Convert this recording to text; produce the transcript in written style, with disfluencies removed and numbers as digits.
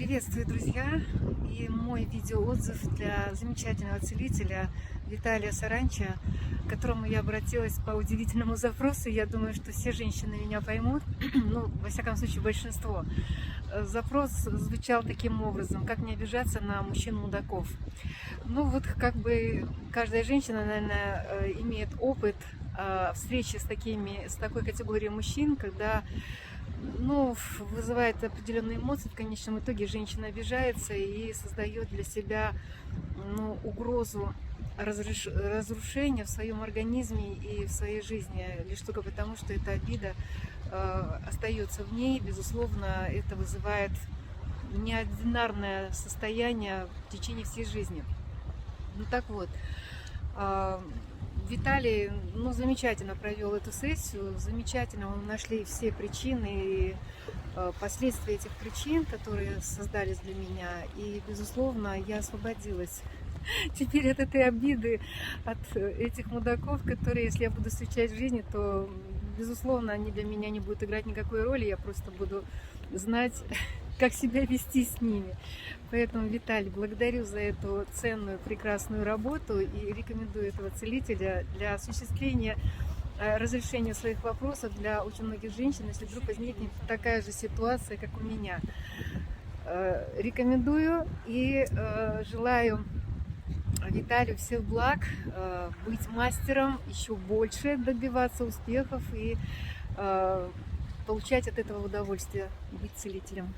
Приветствую, друзья! И мой видеоотзыв для замечательного целителя Виталия Саранча, к которому я обратилась по удивительному запросу. Я думаю, что все женщины меня поймут, ну, во всяком случае, большинство. Запрос звучал таким образом: как не обижаться на мужчин-мудаков. Ну, вот как бы каждая женщина, наверное, имеет опыт встречи с такой категорией мужчин, когда вызывает определенные эмоции. В конечном итоге женщина обижается и создает для себя угрозу разрушения в своем организме и в своей жизни, лишь только потому, что эта обида остается в ней. Безусловно, это вызывает неординарное состояние в течение всей жизни. Ну так вот, Виталий, замечательно провел эту сессию, замечательно мы нашли все причины и последствия этих причин, которые создались для меня, и, безусловно, я освободилась теперь от этой обиды, от этих мудаков, которые, если я буду встречать в жизни, то, безусловно, они для меня не будут играть никакой роли, я просто буду знать, как себя вести с ними. Поэтому, Виталий, благодарю за эту ценную, прекрасную работу и рекомендую этого целителя для осуществления разрешения своих вопросов для очень многих женщин, если вдруг возникнет такая же ситуация, как у меня. Рекомендую и желаю Виталию всех благ, быть мастером, еще больше добиваться успехов и получать от этого удовольствие, быть целителем.